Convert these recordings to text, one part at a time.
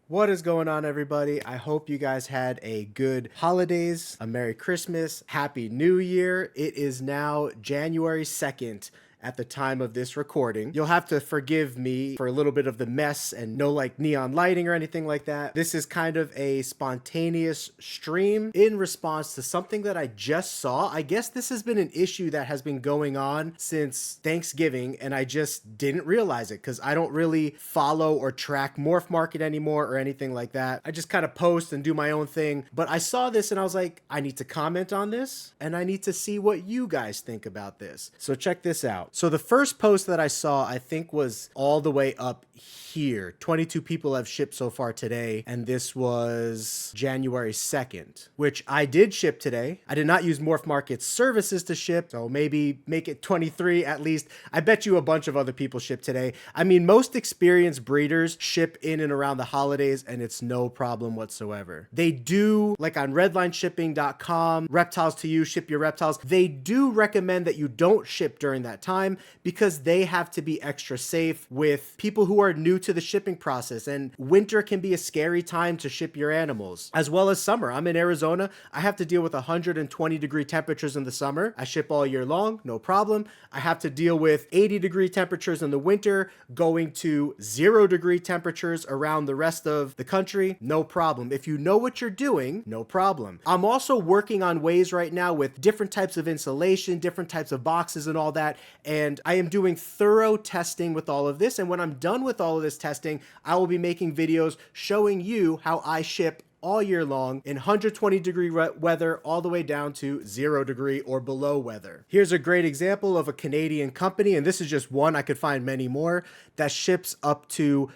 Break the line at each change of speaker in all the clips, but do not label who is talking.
What is going on, everybody? I hope you guys had a good holidays, a Merry Christmas, Happy New Year. It is now January 2nd at the time of this recording. You'll have to forgive me for a little bit of the mess and no like neon lighting or anything like that. This is kind of a spontaneous stream in response to something that I just saw. I guess this has been an issue that has been going on since Thanksgiving, and I just didn't realize it because I don't really follow or track MorphMarket anymore or anything like that. I just kind of post and do my own thing. But I saw this and I was like, I need to comment on this and I need to see what you guys think about this. So check this out. So the first post that I saw, I think, was all the way up here. 22 people have shipped so far today, and this was January 2nd, which I did ship today. I did not use MorphMarket's services to ship, so maybe make it 23 at least. I bet you a bunch of other people ship today. I mean, most experienced breeders ship in and around the holidays, and it's no problem whatsoever. They do, like on redlineshipping.com, reptiles to you, ship your reptiles. They do recommend that you don't ship during that time because they have to be extra safe with people who are new to the shipping process, and winter can be a scary time to ship your animals, as well as summer. I'm in Arizona. I have to deal with 120-degree temperatures in the summer. I ship all year long, no problem. I have to deal with 80-degree temperatures in the winter, going to 0-degree temperatures around the rest of the country, no problem. If you know what you're doing, no problem. I'm also working on ways right now with different types of insulation, different types of boxes and all that, and I am doing thorough testing with all of this, and when I'm done with all of this testing, I will be making videos showing you how I ship all year long in 120-degree weather all the way down to 0-degree or below weather. Here's a great example of a Canadian company, and this is just one, I could find many more, that ships up to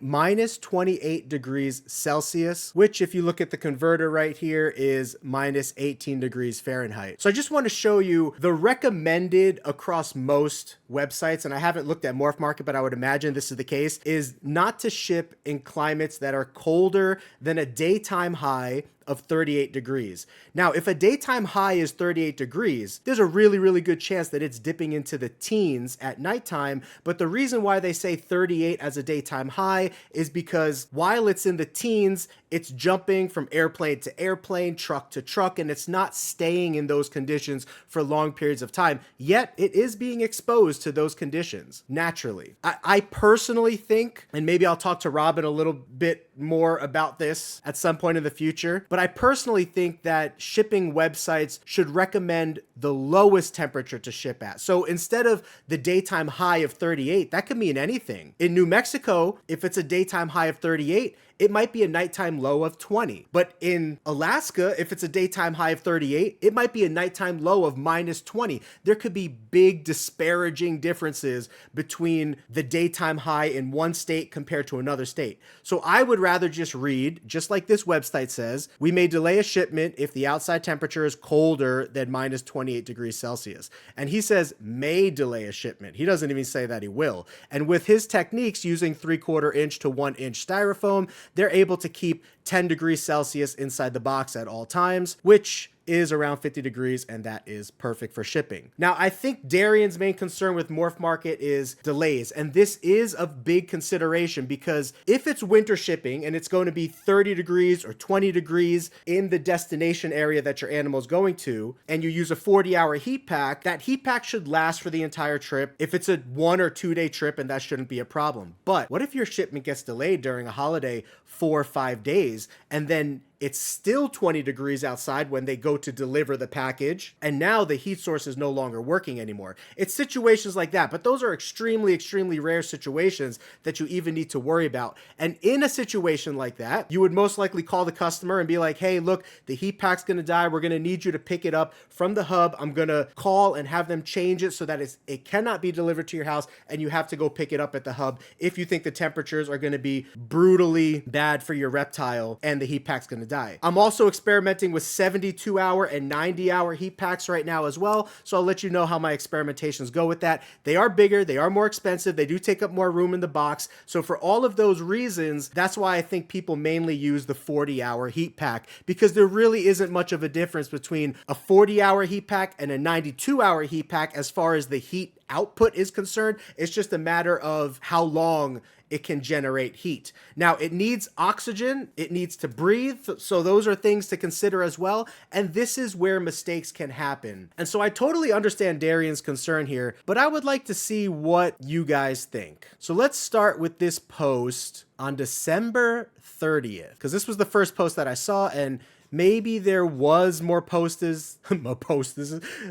minus 28 degrees Celsius, which if you look at the converter right here is minus 18 degrees Fahrenheit. So I just want to show you the recommended across most websites, and I haven't looked at MorphMarket, but I would imagine this is the case, is not to ship in climates that are colder than a daytime high of 38 degrees. Now, if a daytime high is 38 degrees, there's a really, really good chance that it's dipping into the teens at nighttime. But the reason why they say 38 as a daytime high is because while it's in the teens, it's jumping from airplane to airplane, truck to truck, and it's not staying in those conditions for long periods of time. Yet it is being exposed to those conditions naturally. I personally think, and maybe I'll talk to Robin a little bit more about this at some point in the future, but I personally think that shipping websites should recommend the lowest temperature to ship at. So instead of the daytime high of 38, that could mean anything. In New Mexico, if it's a daytime high of 38, it might be a nighttime low of 20. But in Alaska, if it's a daytime high of 38, it might be a nighttime low of minus 20. There could be big disparaging differences between the daytime high in one state compared to another state. So I would rather just read, just like this website says, we may delay a shipment if the outside temperature is colder than minus 28 degrees Celsius. And he says may delay a shipment. He doesn't even say that he will. And with his techniques using 3/4 inch to 1 inch styrofoam, they're able to keep 10 degrees Celsius inside the box at all times, which is around 50 degrees, and that is perfect for shipping. Now, I think Darien's main concern with MorphMarket is delays, and this is a big consideration because if it's winter shipping and it's going to be 30 degrees or 20 degrees in the destination area that your animal is going to, and you use a 40-hour heat pack, that heat pack should last for the entire trip if it's a 1 or 2 day trip, and that shouldn't be a problem. But what if your shipment gets delayed during a holiday 4 or 5 days, and then it's still 20 degrees outside when they go to deliver the package, and now the heat source is no longer working anymore? It's situations like that, but those are extremely, extremely rare situations that you even need to worry about. And in a situation like that, you would most likely call the customer and be like, hey, look, the heat pack's gonna die. We're gonna need you to pick it up from the hub. I'm gonna call and have them change it so that it cannot be delivered to your house, and you have to go pick it up at the hub if you think the temperatures are gonna be brutally bad for your reptile and the heat pack's gonna die. I'm also experimenting with 72-hour and 90-hour heat packs right now as well, so I'll let you know how my experimentations go with that. They are bigger, they are more expensive, they do take up more room in the box, so for all of those reasons, that's why I think people mainly use the 40-hour heat pack, because there really isn't much of a difference between a 40-hour heat pack and a 92-hour heat pack as far as the heat output is concerned. It's just a matter of how long it can generate heat. Now, it needs oxygen, it needs to breathe, so those are things to consider as well, and this is where mistakes can happen. And so I totally understand Darien's concern here, but I would like to see what you guys think. So let's start with this post on December 30th, because this was the first post that I saw, and maybe there was more posts,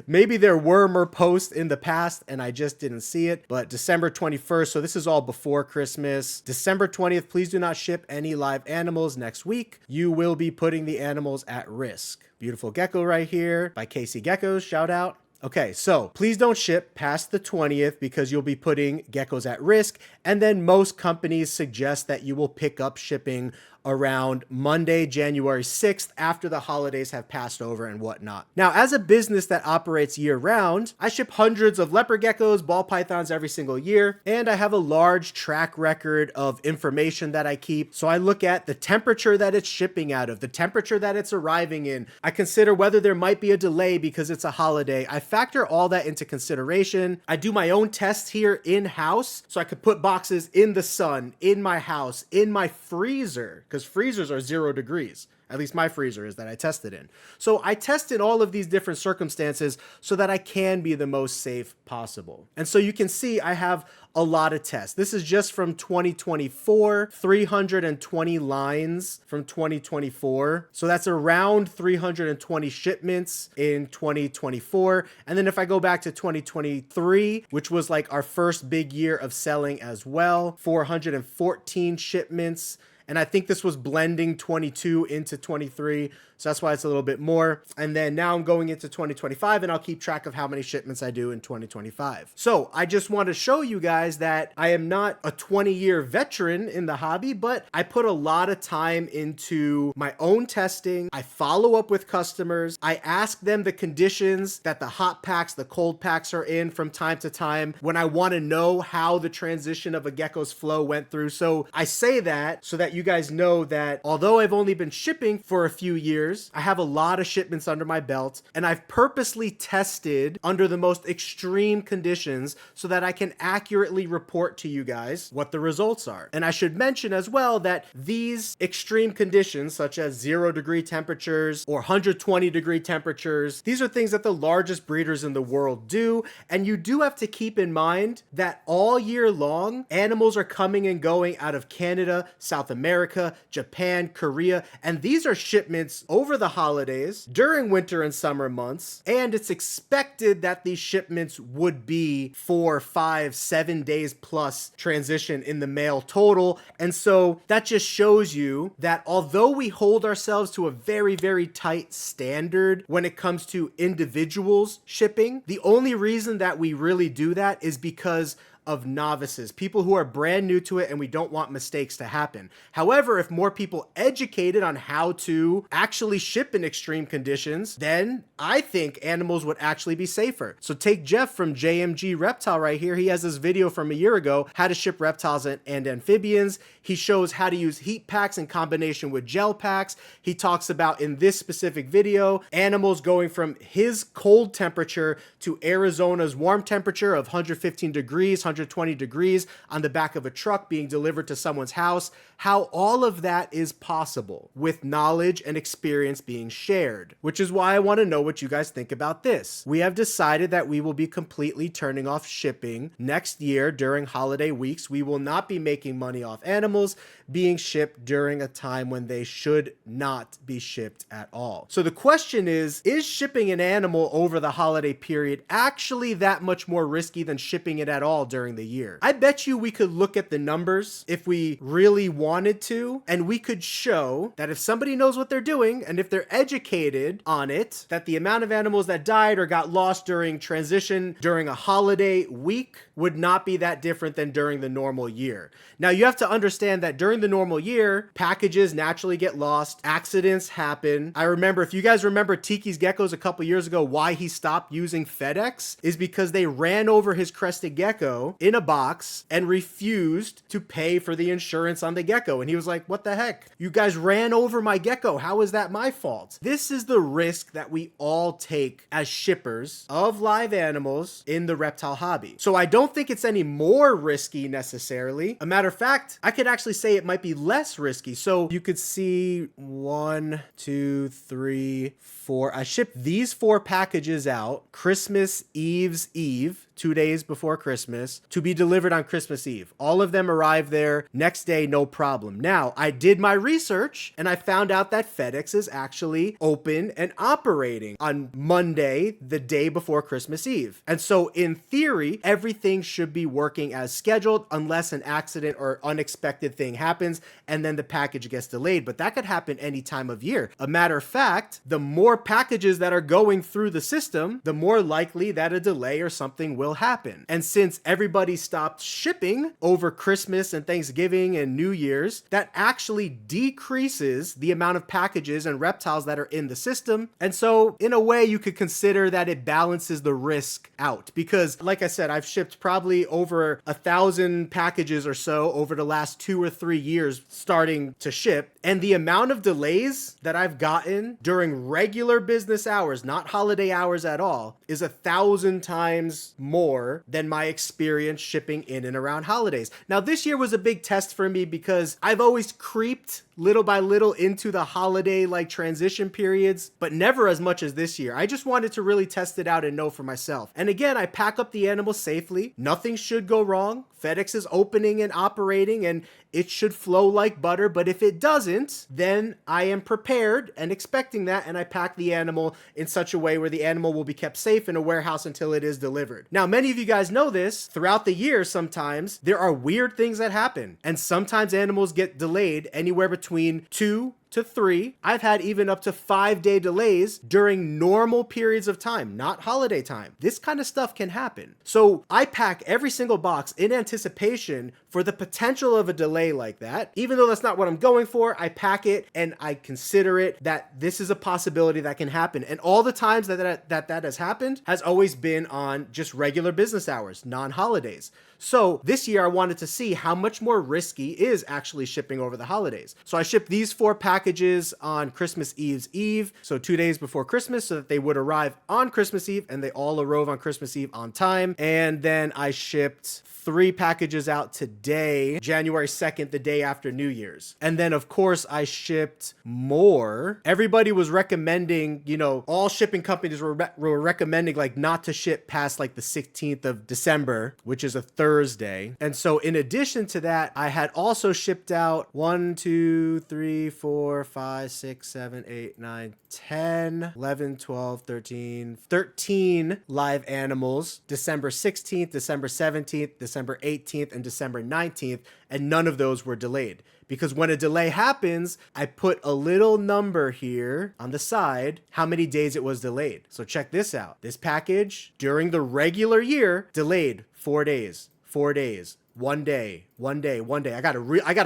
maybe there were more posts in the past and I just didn't see it, but December 21st, so this is all before Christmas. December 20th, please do not ship any live animals next week. You will be putting the animals at risk. Beautiful gecko right here by Casey Geckos, shout out. Okay, so please don't ship past the 20th because you'll be putting geckos at risk. And then most companies suggest that you will pick up shipping around Monday, January 6th, after the holidays have passed over and whatnot. Now, as a business that operates year round, I ship hundreds of leopard geckos, ball pythons every single year, and I have a large track record of information that I keep. So I look at the temperature that it's shipping out of, the temperature that it's arriving in. I consider whether there might be a delay because it's a holiday. I factor all that into consideration. I do my own tests here in-house, so I could put boxes in the sun, in my house, in my freezer, because freezers are 0 degrees. At least my freezer is that I tested in. So I tested all of these different circumstances so that I can be the most safe possible. And so you can see I have a lot of tests. This is just from 2024, 320 lines from 2024. So that's around 320 shipments in 2024. And then if I go back to 2023, which was like our first big year of selling as well, 414 shipments. And I think this was blending 22 into 23. So that's why it's a little bit more. And then now I'm going into 2025 and I'll keep track of how many shipments I do in 2025. So I just want to show you guys that I am not a 20-year veteran in the hobby, but I put a lot of time into my own testing. I follow up with customers. I ask them the conditions that the hot packs, the cold packs are in from time to time when I want to know how the transition of a gecko's flow went through. So I say that so that you guys know that although I've only been shipping for a few years, I have a lot of shipments under my belt, and I've purposely tested under the most extreme conditions so that I can accurately report to you guys what the results are. And I should mention as well that these extreme conditions, such as 0 degree temperatures or 120 degree temperatures, these are things that the largest breeders in the world do. And you do have to keep in mind that all year long, animals are coming and going out of Canada, South America, Japan, Korea, and these are shipments over the holidays, during winter and summer months, and it's expected that these shipments would be 4, 5, 7 days plus transition in the mail total. And so that just shows you that although we hold ourselves to a very, very tight standard when it comes to individuals shipping, the only reason that we really do that is because of novices, people who are brand new to it, and we don't want mistakes to happen. However, if more people educated on how to actually ship in extreme conditions, then I think animals would actually be safer. So take Jeff from JMG Reptile right here. He has this video from a year ago, how to ship reptiles and amphibians. He shows how to use heat packs in combination with gel packs. He talks about, in this specific video, animals going from his cold temperature to Arizona's warm temperature of 115 degrees, 120 degrees on the back of a truck being delivered to someone's house, how all of that is possible with knowledge and experience being shared, which is why I want to know what you guys think about this. We have decided that we will be completely turning off shipping next year during holiday weeks. We will not be making money off animals being shipped during a time when they should not be shipped at all. So the question is shipping an animal over the holiday period actually that much more risky than shipping it at all during the year? I bet you we could look at the numbers if we really wanted to, and we could show that if somebody knows what they're doing and if they're educated on it, that the amount of animals that died or got lost during transition during a holiday week would not be that different than during the normal year. Now, you have to understand that during the normal year, packages naturally get lost, accidents happen. I remember, if you guys remember Tiki's geckos a couple years ago, why he stopped using FedEx is because they ran over his crested gecko gecko in a box and refused to pay for the insurance on the gecko. And he was like, what the heck? You guys ran over my gecko. How is that my fault? This is the risk that we all take as shippers of live animals in the reptile hobby. So I don't think it's any more risky necessarily. A matter of fact, I could actually say it might be less risky. So you could see 1, 2, 3, 4. I shipped these 4 packages out Christmas Eve's Eve, 2 days before Christmas, to be delivered on Christmas Eve. All of them arrived there next day, no problem. Now, I did my research and I found out that FedEx is actually open and operating on Monday, the day before Christmas Eve. And so in theory, everything should be working as scheduled unless an accident or unexpected thing happens and then the package gets delayed. But that could happen any time of year. A matter of fact, the more packages that are going through the system, the more likely that a delay or something will happen. And since everybody stopped shipping over Christmas and Thanksgiving and New Year's, that actually decreases the amount of packages and reptiles that are in the system. And so in a way, you could consider that it balances the risk out, because like I said, I've shipped probably over 1,000 packages or so over the last 2 or 3 years starting to ship. And the amount of delays that I've gotten during regular business hours, not holiday hours at all, is 1,000 times more than my experience shipping in and around holidays. Now, this year was a big test for me because I've always creeped little by little into the holiday like transition periods, but never as much as this year. I just wanted to really test it out and know for myself. And again, I pack up the animal safely. Nothing should go wrong. FedEx is opening and operating and it should flow like butter. But if it doesn't, then I am prepared and expecting that. And I pack the animal in such a way where the animal will be kept safe in a warehouse until it is delivered. Now, many of you guys know this. Throughout the year, sometimes there are weird things that happen. And sometimes animals get delayed anywhere between 2 to 3. I've had even up to 5-day delays during normal periods of time, not holiday time. This kind of stuff can happen. So I pack every single box in anticipation for the potential of a delay like that. Even though that's not what I'm going for, I pack it and I consider it that this is a possibility that can happen. And all the times that has happened has always been on just regular business hours, non-holidays. So this year I wanted to see how much more risky is actually shipping over the holidays. So I shipped these 4 packages on Christmas Eve's Eve, so 2 days before Christmas, so that they would arrive on Christmas Eve, and they all arrive on Christmas Eve on time. And then I shipped 3 packages out today, January 2nd, the day after New Year's. And then of course I shipped more. Everybody was recommending, all shipping companies were recommending like not to ship past like the 16th of December, which is a Thursday. And so in addition to that, I had also shipped out 1, 2, 3, 4, 5, 6, 7, 8, 9, 10, 11, 12, 13 live animals, December 16th, December 17th, December 18th, and December 19th, and none of those were delayed. Because when a delay happens, I put a little number here on the side, how many days it was delayed. So check this out. This package during the regular year delayed 4 days, 4 days. 1 day. I got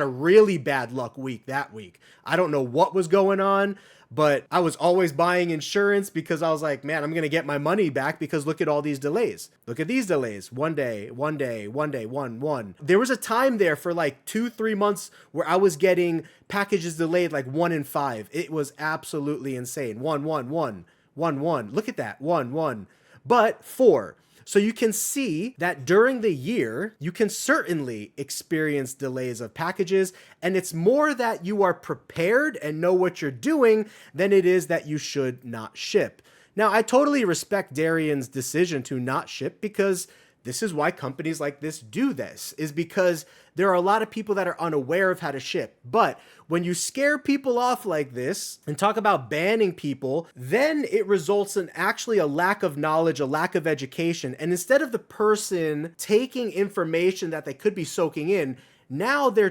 a really bad luck week that week. I don't know what was going on, but I was always buying insurance because I was like, man, I'm going to get my money back because look at all these delays. Look at these delays. 1 day. There was a time there for like 2-3 months where I was getting packages delayed like 1 in 5. It was absolutely insane. 1. Look at that. 1. But 4. So you can see that during the year, you can certainly experience delays of packages, and it's more that you are prepared and know what you're doing than it is that you should not ship. Now, I totally respect Darien's decision to not ship because this is why companies like this do this, is because there are a lot of people that are unaware of how to ship. But when you scare people off like this and talk about banning people, then it results in actually a lack of knowledge, a lack of education. And instead of the person taking information that they could be soaking in, now they're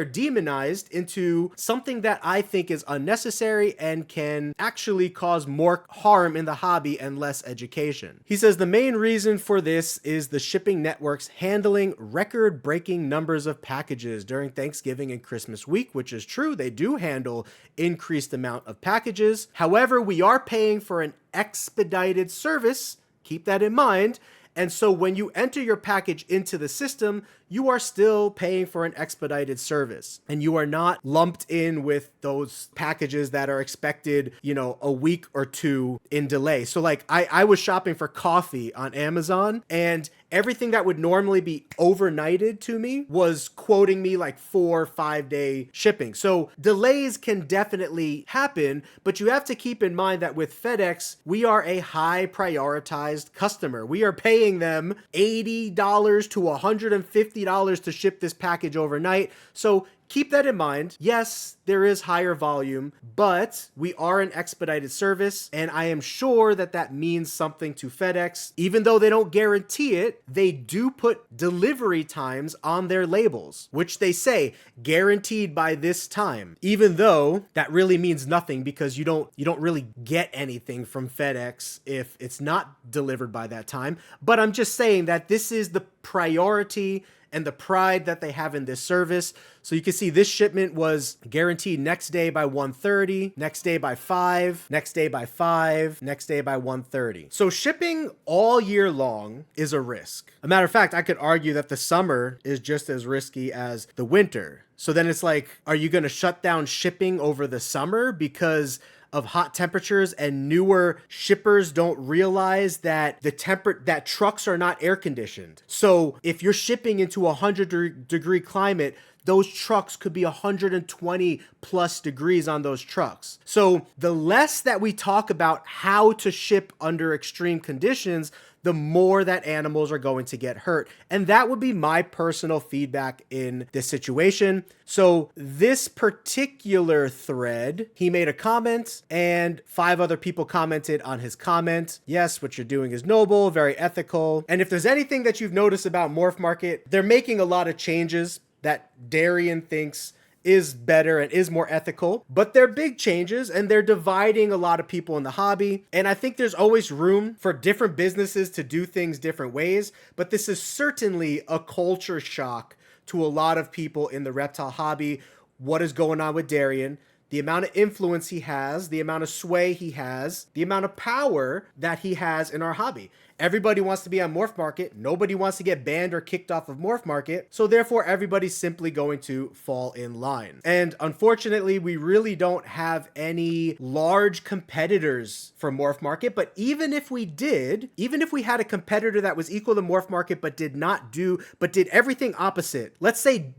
demonized into something that I think is unnecessary and can actually cause more harm in the hobby and less education. He says the main reason for this is the shipping networks handling record-breaking numbers of packages during Thanksgiving and Christmas week, which is true. They do handle increased amount of packages. However, we are paying for an expedited service. Keep that in mind. And so when you enter your package into the system, you are still paying for an expedited service, and you are not lumped in with those packages that are expected, a week or two in delay. So like I was shopping for coffee on Amazon, and everything that would normally be overnighted to me was quoting me like 4 or 5 day shipping. So delays can definitely happen, but you have to keep in mind that with FedEx, we are a high prioritized customer. We are paying them $80 to $150 to ship this package overnight. So keep that in mind. Yes, there is higher volume, but we are an expedited service, and I am sure that that means something to FedEx. Even though they don't guarantee it, they do put delivery times on their labels, which they say guaranteed by this time, even though that really means nothing because you don't really get anything from FedEx if it's not delivered by that time. But I'm just saying that this is the priority and the pride that they have in this service. So you can see this shipment was guaranteed next day by 1:30, next day by 5, next day by 5, next day by 1:30. So shipping all year long is a risk. A matter of fact, I could argue that the summer is just as risky as the winter. So then it's like, are you going to shut down shipping over the summer because of hot temperatures, and newer shippers don't realize that that trucks are not air conditioned? So if you're shipping into a 100-degree climate, those trucks could be 120 plus degrees on those trucks. So the less that we talk about how to ship under extreme conditions, the more that animals are going to get hurt. And that would be my personal feedback in this situation. So this particular thread, he made a comment and 5 other people commented on his comment. Yes, what you're doing is noble, very ethical. And if there's anything that you've noticed about MorphMarket, they're making a lot of changes that Darien thinks is better and is more ethical, but they're big changes and they're dividing a lot of people in the hobby. And I think there's always room for different businesses to do things different ways, but this is certainly a culture shock to a lot of people in the reptile hobby. What is going on with Darien? The amount of influence he has, the amount of sway he has, the amount of power that he has in our hobby. Everybody wants to be on MorphMarket. Nobody wants to get banned or kicked off of MorphMarket. So therefore, everybody's simply going to fall in line. And unfortunately, we really don't have any large competitors for MorphMarket. But even if we did, even if we had a competitor that was equal to MorphMarket but did everything opposite. Let's say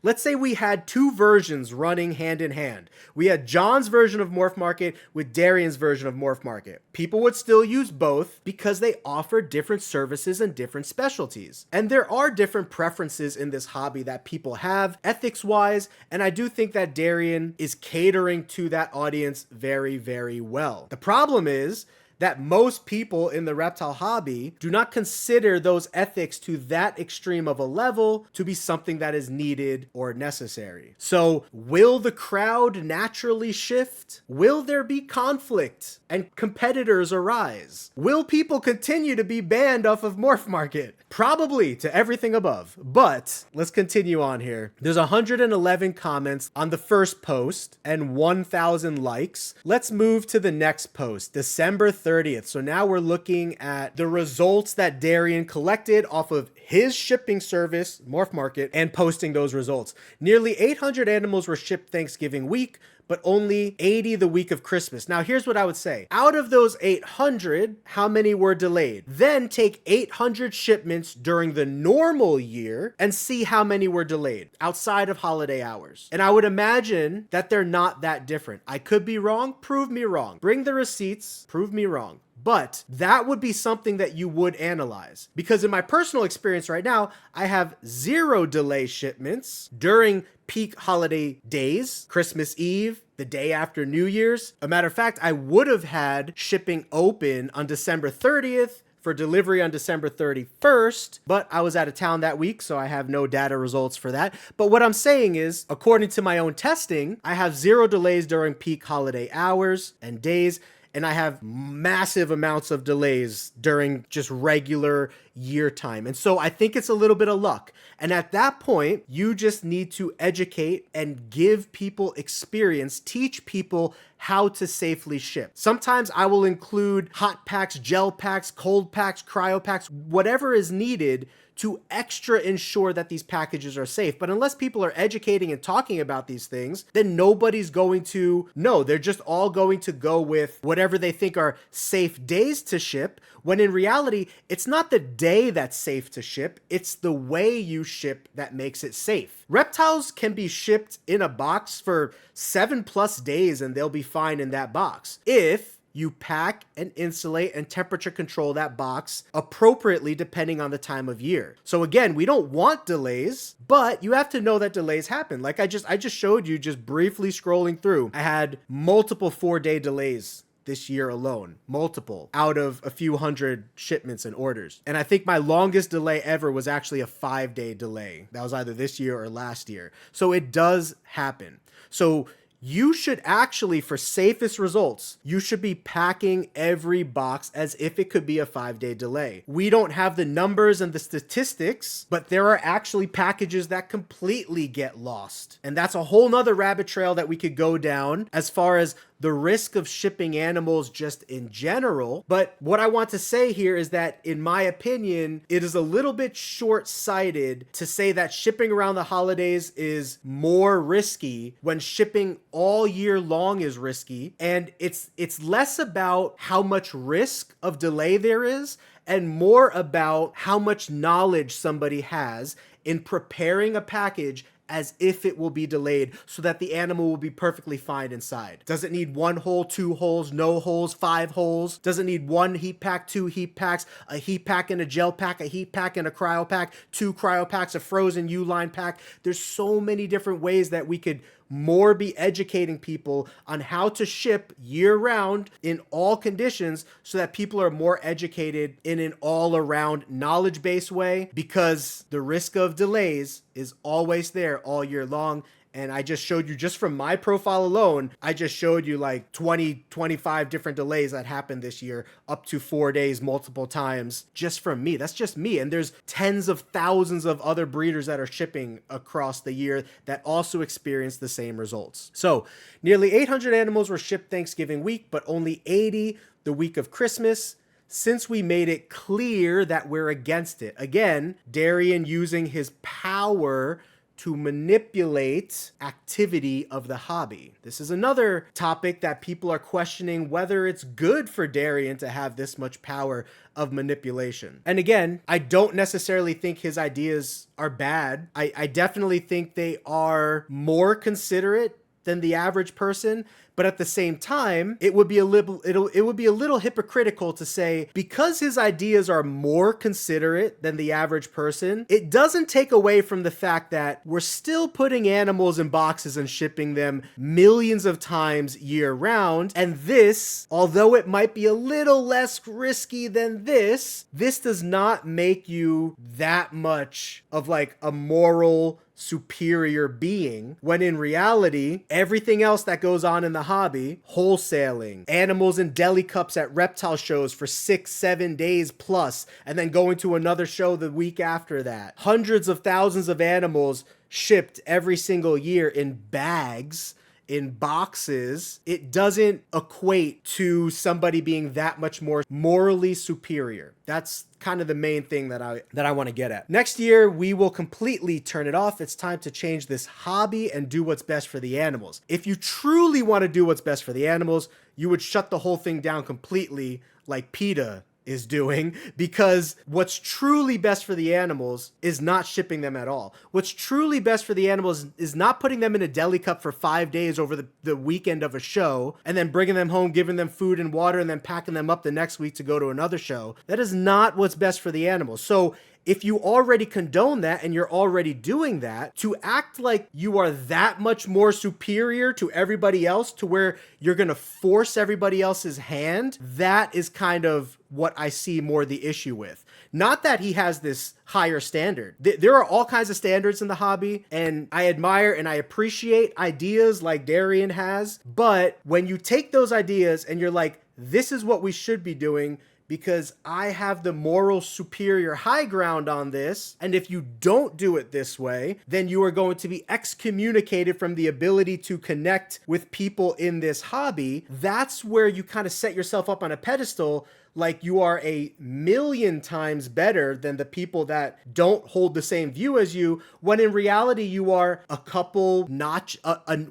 let's say we had 2 versions running hand in hand. We had John's version of MorphMarket with Darien's version of MorphMarket. People would still use both because they offer different services and different specialties. And there are different preferences in this hobby that people have ethics-wise, and I do think that Darien is catering to that audience very, very well. The problem is that most people in the reptile hobby do not consider those ethics to that extreme of a level to be something that is needed or necessary. So will the crowd naturally shift? Will there be conflict and competitors arise? Will people continue to be banned off of MorphMarket? Probably, to everything above. But let's continue on here. There's 111 comments on the first post and 1,000 likes. Let's move to the next post, December 30th. So now we're looking at the results that Darien collected off of his shipping service, MorphMarket, and posting those results. Nearly 800 animals were shipped Thanksgiving week, but only 80 the week of Christmas. Now, here's what I would say. Out of those 800, how many were delayed? Then take 800 shipments during the normal year and see how many were delayed outside of holiday hours. And I would imagine that they're not that different. I could be wrong. Prove me wrong. Bring the receipts. Prove me wrong. But that would be something that you would analyze, because in my personal experience right now, I have 0 delay shipments during peak holiday days, Christmas Eve, the day after New Year's. A matter of fact, I would have had shipping open on December 30th for delivery on December 31st, but I was out of town that week, so I have no data results for that. But what I'm saying is, according to my own testing, I have 0 delays during peak holiday hours and days, and I have massive amounts of delays during just regular year time. And so I think it's a little bit of luck. And at that point, you just need to educate and give people experience, teach people how to safely ship. Sometimes I will include hot packs, gel packs, cold packs, cryo packs, whatever is needed to extra ensure that these packages are safe. But unless people are educating and talking about these things, then nobody's going to know. They're just all going to go with whatever they think are safe days to ship, when in reality, it's not the day that's safe to ship, it's the way you ship that makes it safe. Reptiles can be shipped in a box for 7+ days and they'll be fine in that box if you pack and insulate and temperature control that box appropriately depending on the time of year. So again, we don't want delays, but you have to know that delays happen. Like I just showed you, just briefly scrolling through, I had multiple 4-day delays this year alone, multiple out of a few hundred shipments and orders. And I think my longest delay ever was actually a 5-day delay. That was either this year or last year. So it does happen. So you should actually, for safest results, you should be packing every box as if it could be a 5-day delay. We don't have the numbers and the statistics, but there are actually packages that completely get lost. And that's a whole nother rabbit trail that we could go down as far as the risk of shipping animals just in general. But what I want to say here is that, in my opinion, it is a little bit short-sighted to say that shipping around the holidays is more risky when shipping all year long is risky. And it's less about how much risk of delay there is and more about how much knowledge somebody has in preparing a package as if it will be delayed so that the animal will be perfectly fine inside. Does it need 1 hole, 2 holes, no holes, 5 holes? Does it need 1 heat pack, 2 heat packs, a heat pack and a gel pack, a heat pack and a cryo pack, 2 cryo packs, a frozen U-line pack? There's so many different ways that we could more be educating people on how to ship year-round in all conditions so that people are more educated in an all-around knowledge-based way, because the risk of delays is always there all year long. And I just showed you, just from my profile alone, I just showed you like 20, 25 different delays that happened this year, up to 4 days, multiple times, just from me. That's just me. And there's tens of thousands of other breeders that are shipping across the year that also experience the same results. So nearly 800 animals were shipped Thanksgiving week, but only 80 the week of Christmas, since we made it clear that we're against it. Again, Darien using his power to manipulate activity of the hobby. This is another topic that people are questioning whether it's good for Darien to have this much power of manipulation. And again, I don't necessarily think his ideas are bad. I definitely think they are more considerate than the average person, but at the same time, it would be a little hypocritical to say, because his ideas are more considerate than the average person, it doesn't take away from the fact that we're still putting animals in boxes and shipping them millions of times year round. And this, although it might be a little less risky than this does not make you that much of like a moral superior being, when in reality, everything else that goes on in the hobby, wholesaling, animals in deli cups at reptile shows for 6-7 days plus, and then going to another show the week after that, hundreds of thousands of animals shipped every single year in bags, in boxes, it doesn't equate to somebody being that much more morally superior. That's kind of the main thing that I want to get at. Next year, we will completely turn it off. It's time to change this hobby and do what's best for the animals. If you truly want to do what's best for the animals, you would shut the whole thing down completely like PETA is doing, because what's truly best for the animals is not shipping them at all. What's truly best for the animals is not putting them in a deli cup for 5 days over the weekend of a show and then bringing them home, giving them food and water, and then packing them up the next week to go to another show. That is not what's best for the animals. So if you already condone that and you're already doing that, to act like you are that much more superior to everybody else to where you're going to force everybody else's hand, that is kind of what I see more the issue with. Not that he has this higher standard. There are all kinds of standards in the hobby, and I admire and I appreciate ideas like Darien has, but when you take those ideas and you're like, this is what we should be doing, because I have the moral superior high ground on this. And if you don't do it this way, then you are going to be excommunicated from the ability to connect with people in this hobby. That's where you kind of set yourself up on a pedestal, like you are a million times better than the people that don't hold the same view as you, when in reality you are a couple notch,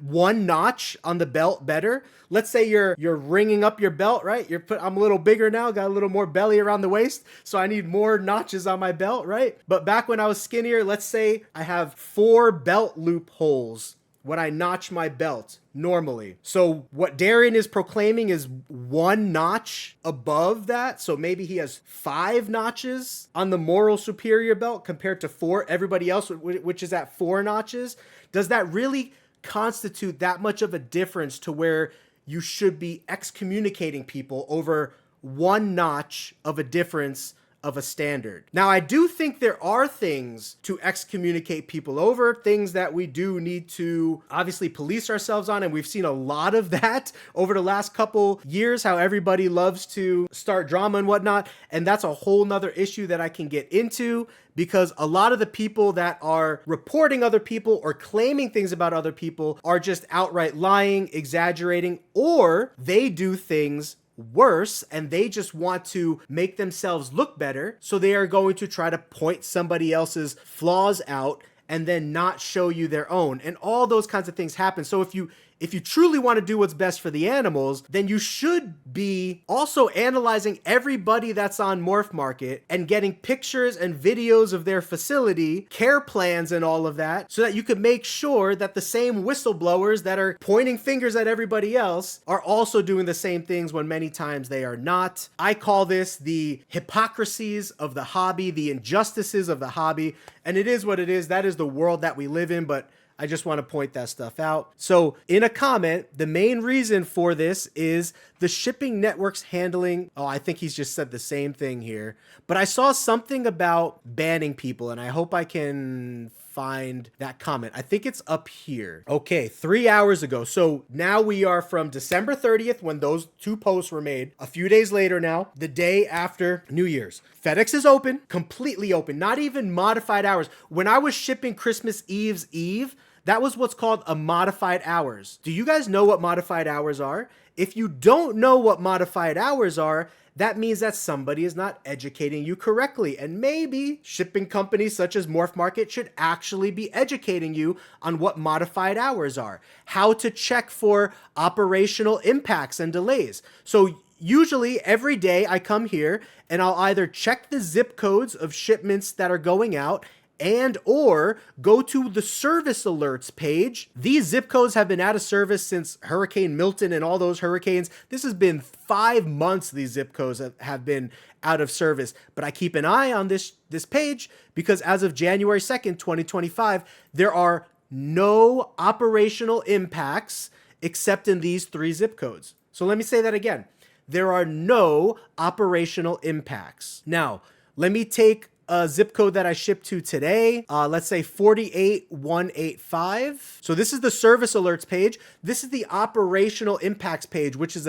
one notch on the belt better. Let's say you're ringing up your belt, right? I'm a little bigger now, got a little more belly around the waist, so I need more notches on my belt, right? But back when I was skinnier, let's say I have 4 belt loop holes when I notch my belt normally. So what Darien is proclaiming is 1 notch above that. So maybe he has 5 notches on the moral superior belt compared to 4, everybody else, which is at 4 notches. Does that really constitute that much of a difference to where you should be excommunicating people over 1 notch of a difference of a standard? Now, I do think there are things to excommunicate people over, things that we do need to obviously police ourselves on, and we've seen a lot of that over the last couple years, how everybody loves to start drama and whatnot, and that's a whole nother issue that I can get into, because a lot of the people that are reporting other people or claiming things about other people are just outright lying, exaggerating, or they do things worse and they just want to make themselves look better. So they are going to try to point somebody else's flaws out and then not show you their own. And all those kinds of things happen. So if you truly want to do what's best for the animals, then you should be also analyzing everybody that's on MorphMarket and getting pictures and videos of their facility, care plans and all of that, so that you can make sure that the same whistleblowers that are pointing fingers at everybody else are also doing the same things when many times they are not. I call this the hypocrisies of the hobby, the injustices of the hobby, and it is what it is. That is the world that we live in, but I just want to point that stuff out. So in a comment, the main reason for this is the shipping network's handling. Oh, I think he's just said the same thing here. But I saw something about banning people, and I hope I can find that comment. I think it's up here. Okay, 3 hours ago. So now we are from December 30th when those 2 posts were made. A few days later now, the day after New Year's. FedEx is open, completely open, not even modified hours. When I was shipping Christmas Eve's Eve, that was what's called a modified hours. Do you guys know what modified hours are? If you don't know what modified hours are, that means that somebody is not educating you correctly. And maybe shipping companies such as MorphMarket should actually be educating you on what modified hours are, how to check for operational impacts and delays. So usually every day I come here and I'll either check the zip codes of shipments that are going out and or go to the service alerts page. These zip codes have been out of service since Hurricane Milton and all those hurricanes. This has been 5 months these zip codes have been out of service. But I keep an eye on this page because as of January 2nd, 2025, there are no operational impacts except in these 3 zip codes. So let me say that again. There are no operational impacts. Now, let me take a zip code that I shipped to today. Let's say 48185. So this is the service alerts page. This is the operational impacts page, which is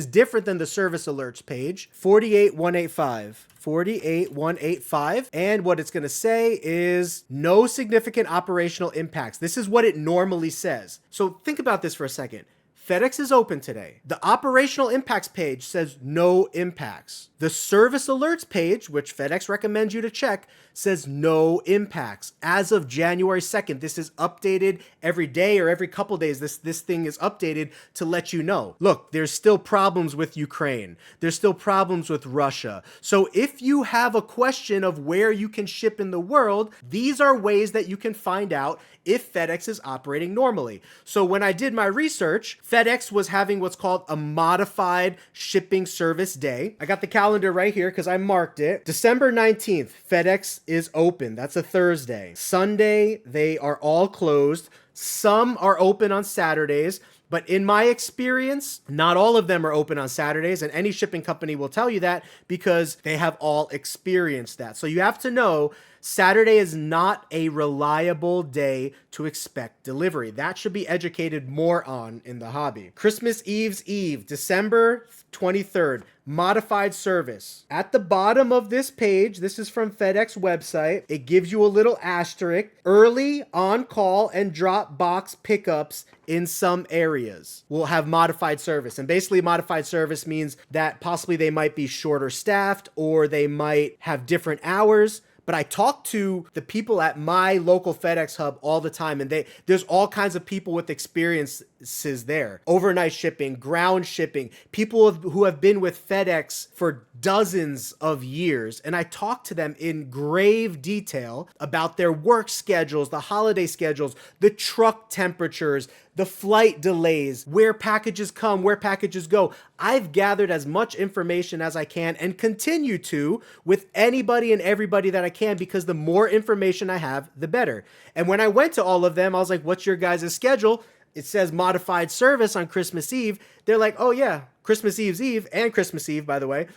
different than the service alerts page. 48185. 48185. And what it's going to say is no significant operational impacts. This is what it normally says. So think about this for a second. FedEx is open today. The operational impacts page says no impacts. The service alerts page, which FedEx recommends you to check, says no impacts. As of January 2nd, this is updated every day or every couple days. This thing is updated to let you know. Look, there's still problems with Ukraine. There's still problems with Russia. So if you have a question of where you can ship in the world, these are ways that you can find out if FedEx is operating normally. So when I did my research, FedEx was having what's called a modified shipping service day. I got the calendar right here because I marked it. December 19th, FedEx is open. That's a Thursday. Sunday, they are all closed. Some are open on Saturdays. But in my experience, not all of them are open on Saturdays, and any shipping company will tell you that because they have all experienced that. So you have to know Saturday is not a reliable day to expect delivery. That should be educated more on in the hobby. Christmas Eve's Eve, December 23rd, modified service. At the bottom of this page, this is from FedEx website, it gives you a little asterisk, early, on-call, and drop box pickups in some areas will have modified service. And basically modified service means that possibly they might be shorter staffed or they might have different hours. But I talk to the people at my local FedEx hub all the time, and there's all kinds of people with experiences there. Overnight shipping, ground shipping, people who have been with FedEx for dozens of years. And I talk to them in grave detail about their work schedules, the holiday schedules, the truck temperatures, the flight delays, where packages come, where packages go. I've gathered as much information as I can and continue to with anybody and everybody that I can, because the more information I have, the better. And when I went to all of them, I was like, what's your guys' schedule? It says modified service on Christmas Eve. They're like, oh yeah, Christmas Eve's Eve and Christmas Eve, by the way.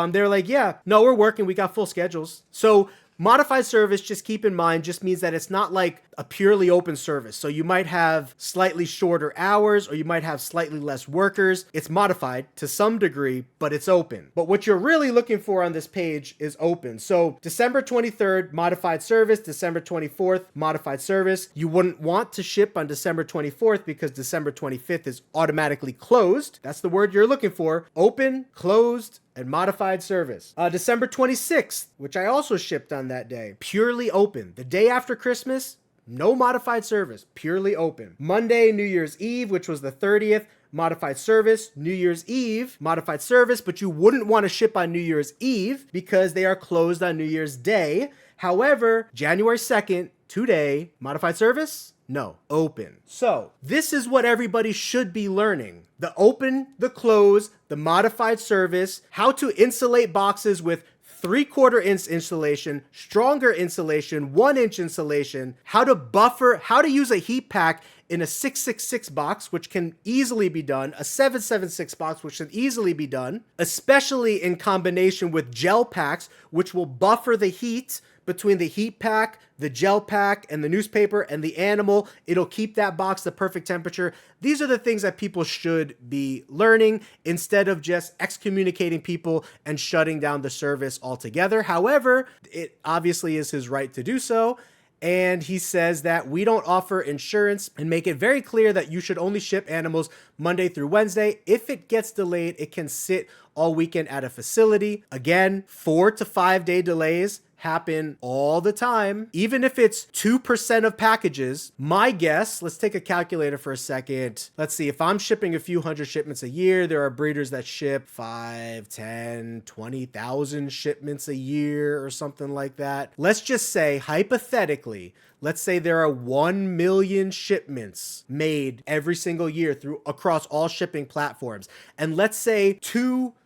They're like, yeah, no, we're working. We got full schedules. So modified service, just keep in mind, just means that it's not like a purely open service. So you might have slightly shorter hours or you might have slightly less workers. It's modified to some degree, but it's open. But what you're really looking for on this page is open. So December 23rd, modified service. December 24th, modified service. You wouldn't want to ship on December 24th because December 25th is automatically closed. That's the word you're looking for. Open, closed, and modified service. December 26th, which I also shipped on that day, purely open. The day after Christmas, no modified service, purely open. Monday, New Year's Eve, which was the 30th, modified service. New Year's Eve, modified service, but you wouldn't want to ship on New Year's Eve because they are closed on New Year's Day. However, January 2nd, today, modified service? No, open. So this is what everybody should be learning. The open, the close, the modified service, how to insulate boxes with 3/4 inch insulation, stronger insulation, 1-inch insulation, how to buffer, how to use a heat pack in a 666 box, which can easily be done, a 776 box, which can easily be done, especially in combination with gel packs, which will buffer the heat between the heat pack, the gel pack, and the newspaper and the animal. It'll keep that box the perfect temperature. These are the things that people should be learning instead of just excommunicating people and shutting down the service altogether. However, it obviously is his right to do so. And he says that we don't offer insurance and make it very clear that you should only ship animals Monday through Wednesday. If it gets delayed, it can sit all weekend at a facility. Again, 4 to 5 day delays happen all the time. Even if it's 2% of packages, my guess, let's take a calculator for a second. Let's see, if I'm shipping a few hundred shipments a year, there are breeders that ship 5, 10, 20,000 shipments a year or something like that. Let's just say, hypothetically, let's say there are 1 million shipments made every single year across all shipping platforms. And let's say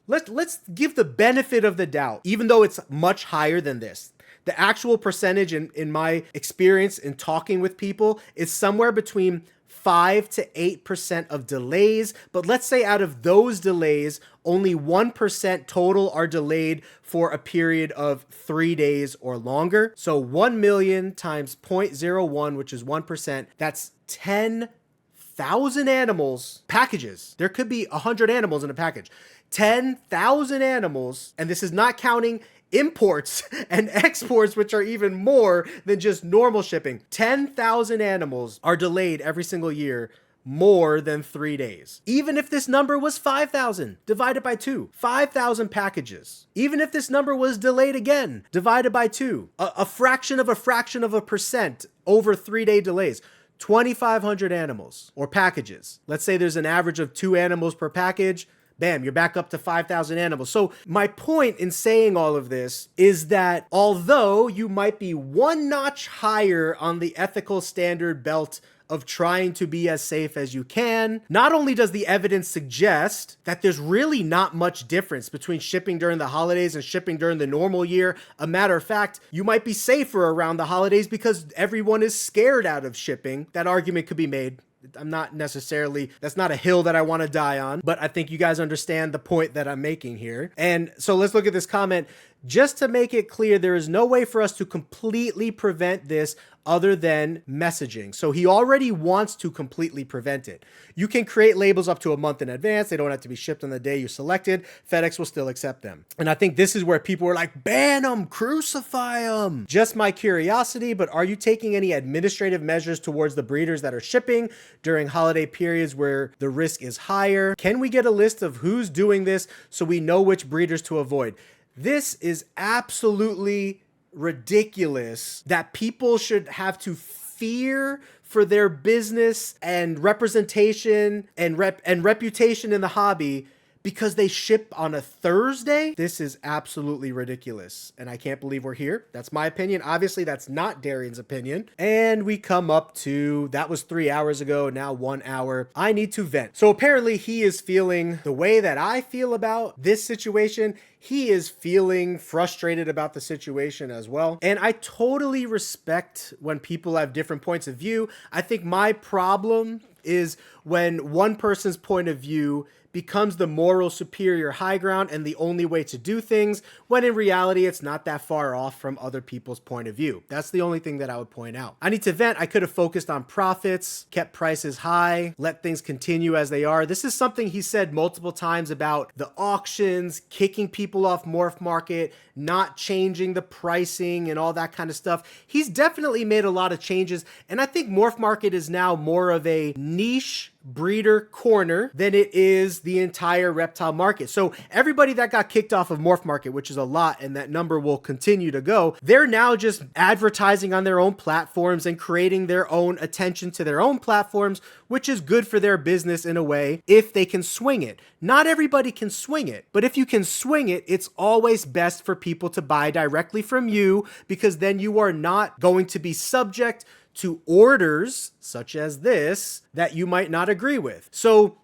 let's give the benefit of the doubt, even though it's much higher than this. The actual percentage in my experience in talking with people is somewhere between 5 to 8% of delays. But let's say out of those delays, only 1% total are delayed for a period of 3 days or longer. So 1 million times 0.01, which is 1%, that's 10,000 animals, packages. There could be 100 animals in a package. 10,000 animals, and this is not counting imports and exports, which are even more than just normal shipping. 10,000 animals are delayed every single year more than 3 days. Even if this number was 5,000 divided by 2, 5,000 packages. Even if this number was delayed again, divided by 2, a fraction of a percent over 3-day delays. 2,500 animals or packages. Let's say there's an average of 2 animals per package. Bam, you're back up to 5,000 animals. So my point in saying all of this is that although you might be one notch higher on the ethical standard belt of trying to be as safe as you can, not only does the evidence suggest that there's really not much difference between shipping during the holidays and shipping during the normal year. A matter of fact, you might be safer around the holidays because everyone is scared out of shipping. That argument could be made. I'm not necessarily, that's not a hill that I want to die on, but I think you guys understand the point that I'm making here. And so let's look at this comment. Just to make it clear, there is no way for us to completely prevent this other than messaging. So he already wants to completely prevent it. You can create labels up to a month in advance. They don't have to be shipped on the day you selected. FedEx will still accept them. And I think this is where people were like, ban them, crucify them. Just my curiosity, but are you taking any administrative measures towards the breeders that are shipping during holiday periods where the risk is higher? Can we get a list of who's doing this so we know which breeders to avoid? This is absolutely ridiculous that people should have to fear for their business and representation and reputation in the hobby because they ship on a Thursday. This is absolutely ridiculous. And I can't believe we're here. That's my opinion. Obviously, that's not Darien's opinion. And we come up to, that was 3 hours ago, now 1 hour. I need to vent. So apparently he is feeling the way that I feel about this situation. He is feeling frustrated about the situation as well. And I totally respect when people have different points of view. I think my problem is when one person's point of view becomes the moral superior high ground and the only way to do things, when in reality, it's not that far off from other people's point of view. That's the only thing that I would point out. I need to vent. I could have focused on profits, kept prices high, let things continue as they are. This is something he said multiple times about the auctions, kicking people off MorphMarket, not changing the pricing and all that kind of stuff. He's definitely made a lot of changes. And I think MorphMarket is now more of a niche breeder corner than it is the entire reptile market. So everybody that got kicked off of MorphMarket, which is a lot, and that number will continue to go, they're now just advertising on their own platforms and creating their own attention to their own platforms, which is good for their business in a way if they can swing it. Not everybody can swing it, but if you can swing it, it's always best for people to buy directly from you, because then you are not going to be subject to orders such as this that you might not agree with. So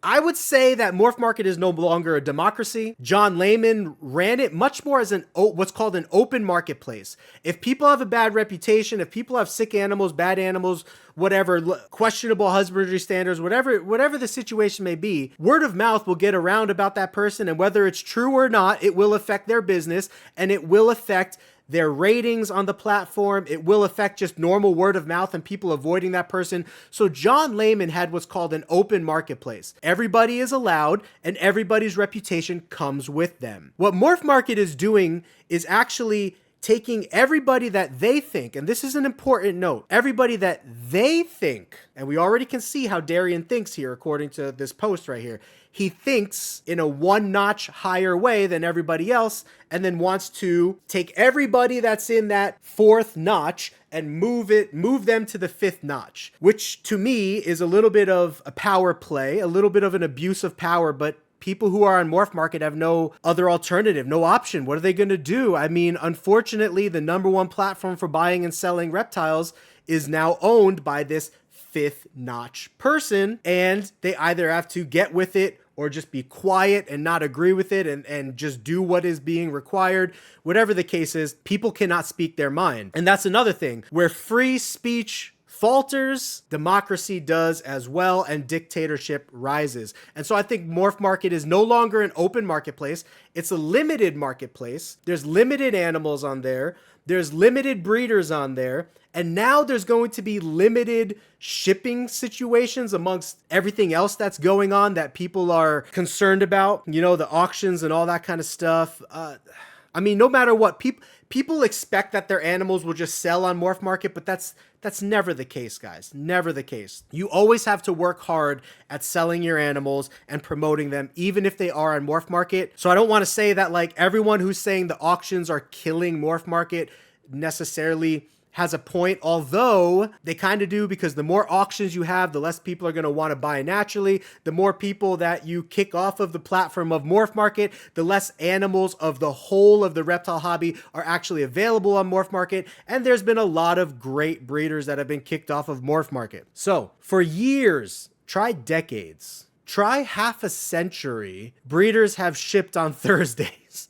I would say that MorphMarket is no longer a democracy. John Layman ran it much more as what's called an open marketplace. If people have a bad reputation, if people have sick animals, bad animals, whatever, questionable husbandry standards, whatever the situation may be, word of mouth will get around about that person, and whether it's true or not, it will affect their business and it will affect their ratings on the platform. It will affect just normal word of mouth and people avoiding that person. So John Layman had what's called an open marketplace. Everybody is allowed and everybody's reputation comes with them. What MorphMarket is doing is actually taking everybody that they think, and this is an important note, everybody that they think, and we already can see how Darien thinks here according to this post right here. He thinks in a one notch higher way than everybody else, and then wants to take everybody that's in that fourth notch and move them to the fifth notch, which to me is a little bit of a power play, a little bit of an abuse of power, but people who are on MorphMarket have no other alternative, no option. What are they going to do? I mean, unfortunately, the number one platform for buying and selling reptiles is now owned by this fifth notch person, and they either have to get with it or just be quiet and not agree with it and just do what is being required. Whatever the case is, people cannot speak their mind. And that's another thing. Where free speech falters, democracy does as well, and dictatorship rises. And so I think MorphMarket is no longer an open marketplace. It's a limited marketplace. There's limited animals on there. There's limited breeders on there. And now there's going to be limited shipping situations amongst everything else that's going on that people are concerned about, you know, the auctions and all that kind of stuff. I mean, no matter what, people expect that their animals will just sell on MorphMarket, but that's never the case, guys. Never the case. You always have to work hard at selling your animals and promoting them, even if they are on MorphMarket. So I don't want to say that like everyone who's saying the auctions are killing MorphMarket necessarily has a point, although they kind of do, because the more auctions you have, the less people are going to want to buy naturally. The more people that you kick off of the platform of MorphMarket, the less animals of the whole of the reptile hobby are actually available on MorphMarket. And there's been a lot of great breeders that have been kicked off of MorphMarket. So for years, try decades, try half a century, breeders have shipped on Thursdays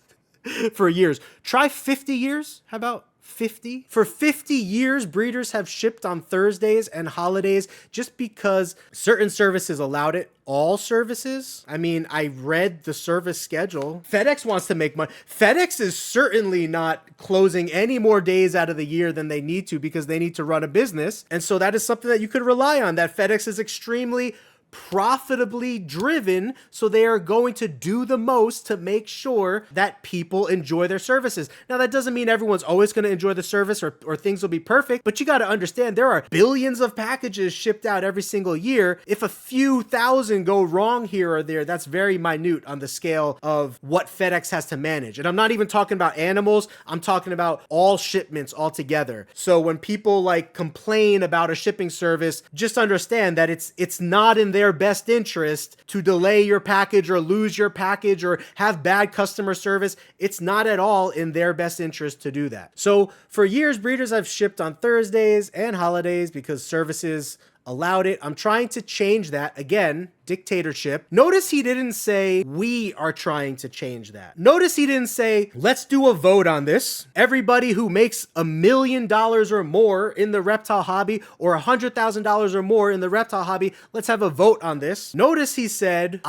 for years. Try 50 years. How about 50? For 50 years, breeders have shipped on Thursdays and holidays just because certain services allowed it. All services? I mean, I read the service schedule. FedEx wants to make money. FedEx is certainly not closing any more days out of the year than they need to because they need to run a business. And so that is something that you could rely on, that FedEx is extremely profitably driven, so they are going to do the most to make sure that people enjoy their services. Now, that doesn't mean everyone's always going to enjoy the service or things will be perfect, but you got to understand there are billions of packages shipped out every single year. If a few thousand go wrong here or there, that's very minute on the scale of what FedEx has to manage. And I'm not even talking about animals, I'm talking about all shipments altogether. So when people like complain about a shipping service, just understand that it's not in their best interest to delay your package or lose your package or have bad customer service. It's not at all in their best interest to do that. So for years, breeders have shipped on Thursdays and holidays because services allowed it. I'm trying to change that. Again, dictatorship. Notice he didn't say we are trying to change that. Notice he didn't say let's do a vote on this. Everybody who makes $1 million or more in the reptile hobby or $100,000 or more in the reptile hobby, let's have a vote on this. Notice he said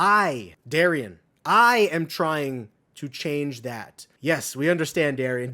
Darien, I am trying to change that. Yes, we understand Darien.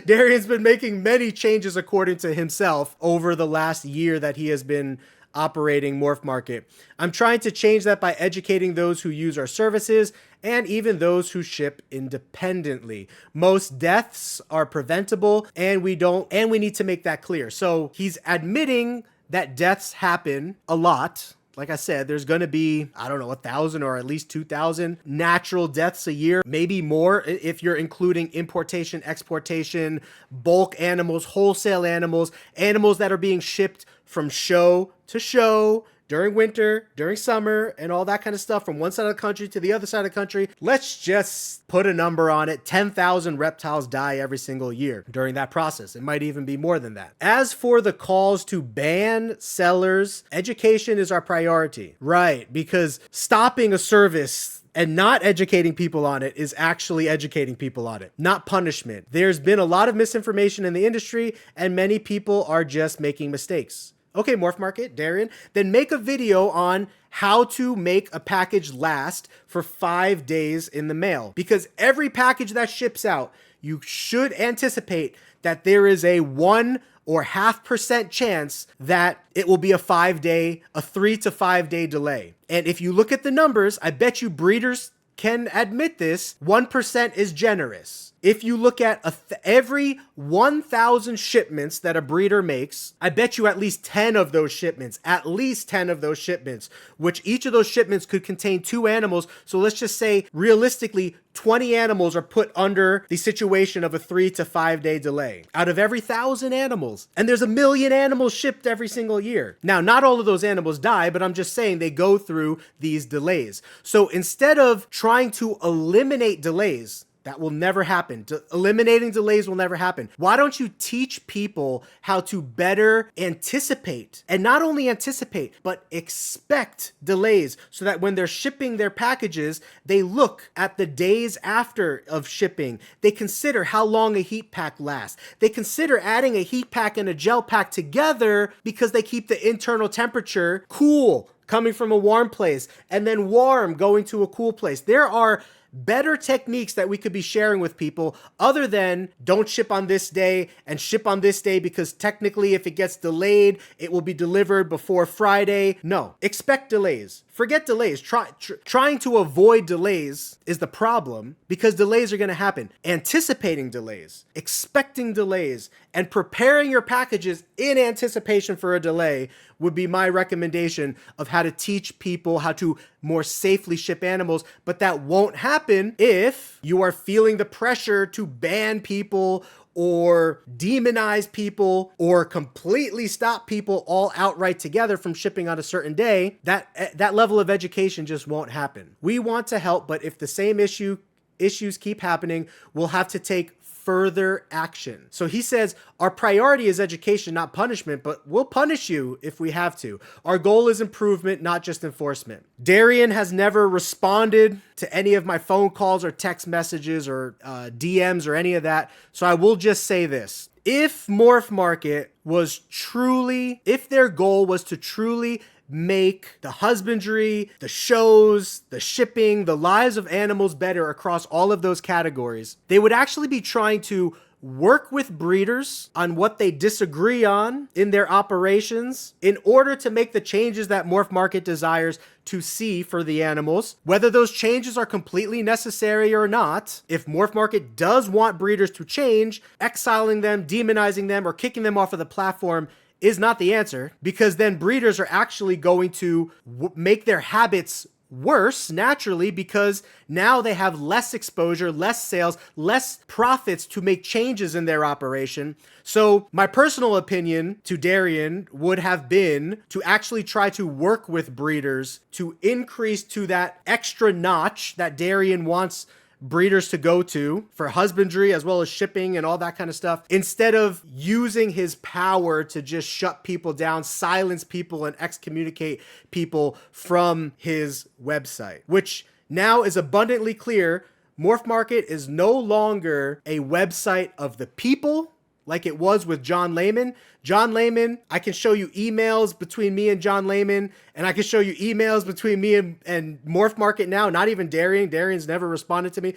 Darien's been making many changes according to himself over the last year that he has been operating MorphMarket. I'm trying to change that by educating those who use our services and even those who ship independently. Most deaths are preventable and we need to make that clear. So he's admitting that deaths happen a lot. Like I said, there's going to be, 1,000 or at least 2,000 natural deaths a year, maybe more if you're including importation, exportation, bulk animals, wholesale animals, animals that are being shipped from show to show during winter, during summer, and all that kind of stuff from one side of the country to the other side of the country. Let's just put a number on it. 10,000 reptiles die every single year during that process. It might even be more than that. As for the calls to ban sellers, education is our priority. Right, because stopping a service and not educating people on it is actually educating people on it, not punishment. There's been a lot of misinformation in the industry and many people are just making mistakes. Okay, MorphMarket, Darien, then make a video on how to make a package last for 5 days in the mail. Because every package that ships out, you should anticipate that there is a 1 or 0.5% chance that it will be a 3 to 5 day delay. And if you look at the numbers, I bet you breeders can admit this, 1% is generous. If you look at every 1,000 shipments that a breeder makes, I bet you at least 10 of those shipments, which each of those shipments could contain 2 animals. So let's just say realistically, 20 animals are put under the situation of a 3 to 5 day delay out of every 1,000 animals. And there's 1 million animals shipped every single year. Now, not all of those animals die, but I'm just saying they go through these delays. So instead of trying to eliminate delays, that will never happen. Eliminating delays will never happen. Why don't you teach people how to better anticipate, and not only anticipate, but expect delays so that when they're shipping their packages, they look at the days after of shipping. They consider how long a heat pack lasts. They consider adding a heat pack and a gel pack together because they keep the internal temperature cool coming from a warm place and then warm going to a cool place. There are better techniques that we could be sharing with people other than don't ship on this day and ship on this day because technically if it gets delayed, it will be delivered before Friday. No, expect delays. Forget delays. Trying to avoid delays is the problem because delays are going to happen. Anticipating delays, expecting delays, and preparing your packages in anticipation for a delay would be my recommendation of how to teach people how to more safely ship animals. But that won't happen if you are feeling the pressure to ban people or demonize people or completely stop people all outright together from shipping on a certain day. That level of education just won't happen. We want to help, but if the same issues keep happening, we'll have to take further action. So he says, our priority is education, not punishment, but we'll punish you if we have to. Our goal is improvement, not just enforcement. Darien has never responded to any of my phone calls or text messages or DMs or any of that. So I will just say this. If MorphMarket was truly, if their goal was to truly make the husbandry, the shows, the shipping, the lives of animals better across all of those categories, they would actually be trying to work with breeders on what they disagree on in their operations in order to make the changes that MorphMarket desires to see for the animals. Whether those changes are completely necessary or not, if MorphMarket does want breeders to change, exiling them, demonizing them, or kicking them off of the platform is not the answer, because then breeders are actually going to make their habits worse naturally, because now they have less exposure, less sales, less profits to make changes in their operation. So my personal opinion to Darien would have been to actually try to work with breeders to increase to that extra notch that Darien wants breeders to go to for husbandry as well as shipping and all that kind of stuff, instead of using his power to just shut people down, silence people, and excommunicate people from his website, which now is abundantly clear. MorphMarket is no longer a website of the people like it was with John Layman. John Layman, I can show you emails between me and John Layman, and I can show you emails between me and MorphMarket now, not even Darien. Darien's never responded to me.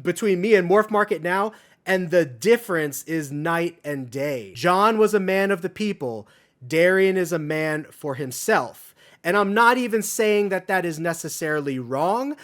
Between me and MorphMarket now, and the difference is night and day. John was a man of the people. Darien is a man for himself. And I'm not even saying that that is necessarily wrong,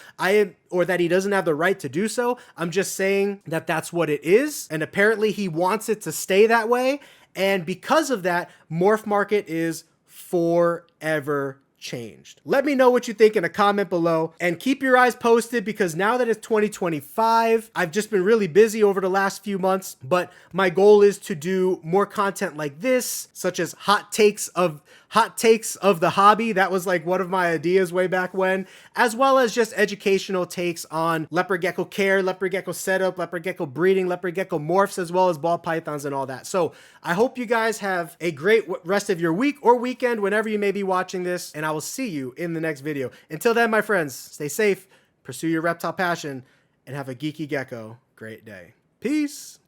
or that he doesn't have the right to do so. I'm just saying that that's what it is. And apparently he wants it to stay that way. And because of that, MorphMarket is forever changed. Let me know what you think in a comment below, and keep your eyes posted, because now that it's 2025, I've just been really busy over the last few months, but my goal is to do more content like this, such as hot takes of the hobby. That was like one of my ideas way back when, as well as just educational takes on leopard gecko care, leopard gecko setup, leopard gecko breeding, leopard gecko morphs, as well as ball pythons and all that. So I hope you guys have a great rest of your week or weekend whenever you may be watching this, and I will see you in the next video. Until then, my friends, stay safe, pursue your reptile passion, and have a geeky gecko great day. Peace.